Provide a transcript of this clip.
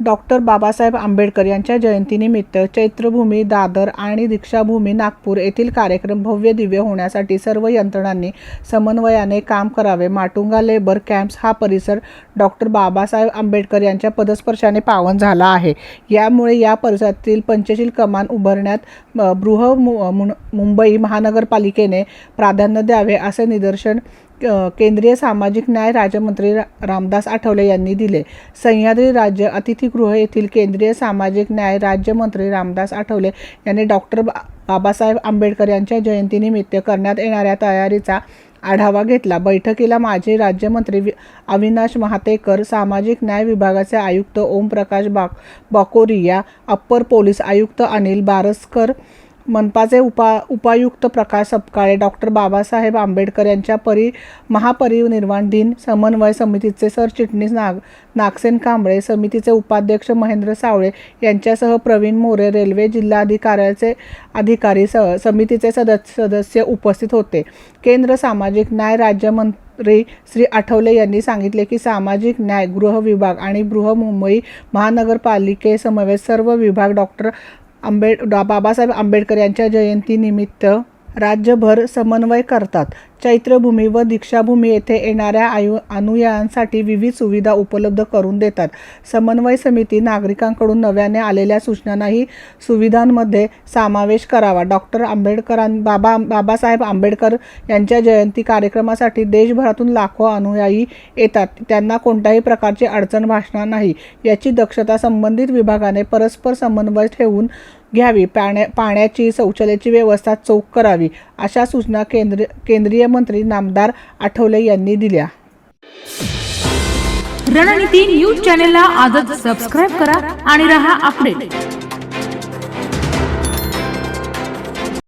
Doctor Babasaheb Ambedkar यांच्या जयंतीनिमित्त चैत्रभूमी दादर आणि दीक्षाभूमी नागपूर येथील कार्यक्रम भव्य दिव्य होण्यासाठी सर्व यंत्रणांनी समन्वयाने काम करावे। माटुंगा लेबर कॅम्प्स हा परिसर डॉक्टर बाबासाहेब आंबेडकर यांच्या पदस्पर्शाने पावन झाला आहे। यामुळे या परिसरातील पंचशील कमान उभारण्यात मुंबई महानगरपालिकेने प्राधान्य द्यावे असे निदर्शन केंद्रीय सामाजिक न्याय राज्यमंत्री रामदास आठवले यांनी दिले। सह्याद्री राज्य अतिथीगृह येथील केंद्रीय सामाजिक न्याय राज्यमंत्री रामदास आठवले यांनी डॉक्टर बाबासाहेब आंबेडकर यांच्या जयंतीनिमित्त करण्यात येणाऱ्या तयारीचा आढावा घेतला। बैठकीला माजी राज्यमंत्री अविनाश महातेकर, सामाजिक न्याय विभागाचे आयुक्त ओमप्रकाश बाकोरिया, अप्पर पोलीस आयुक्त अनिल बारसकर, मनपाचे उपायुक्त प्रकाश सपकाळे, डॉक्टर बाबासाहेब आंबेडकर यांच्या महापरिनिर्वाण दिन समन्वय समितीचे सरचिटणीस नागसेन कांबळे, समितीचे उपाध्यक्ष महेंद्र सावळे यांच्यासह प्रवीण मोरे, रेल्वे जिल्हा अधिकाऱ्याचे अधिकारी समितीचे सदस्य उपस्थित होते। केंद्र सामाजिक न्याय राज्यमंत्री श्री आठवले यांनी सांगितले की सामाजिक न्याय, गृह विभाग आणि बृहन्मुंबई महानगरपालिकेसमवेत सर्व विभाग डॉक्टर बाबासाहेब आंबेडकर यांच्या जयंतीनिमित्त राज्यभर समन्वय करतात। चैत्रभूमी व दीक्षाभूमी येथे येणाऱ्या अनुयायांसाठी विविध सुविधा उपलब्ध करून देतात। समन्वय समिती नागरिकांकडून नव्याने आलेल्या सूचनांनाही सुविधांमध्ये समावेश करावा। डॉक्टर बाबासाहेब आंबेडकर यांच्या जयंती कार्यक्रमासाठी देशभरातून लाखो अनुयायी येतात। त्यांना कोणत्याही प्रकारची अडचण भासणार नाही याची दक्षता संबंधित विभागाने परस्पर समन्वय ठेवून घ्यावी। पाण्याची, शौचालयाची व्यवस्था चोख करावी अशा सूचना केंद्रीय मंत्री नामदार आठवले यांनी दिल्या। रणनीती न्यूज चॅनेलला आजच सबस्क्राइब करा आणि रहा अपडेट।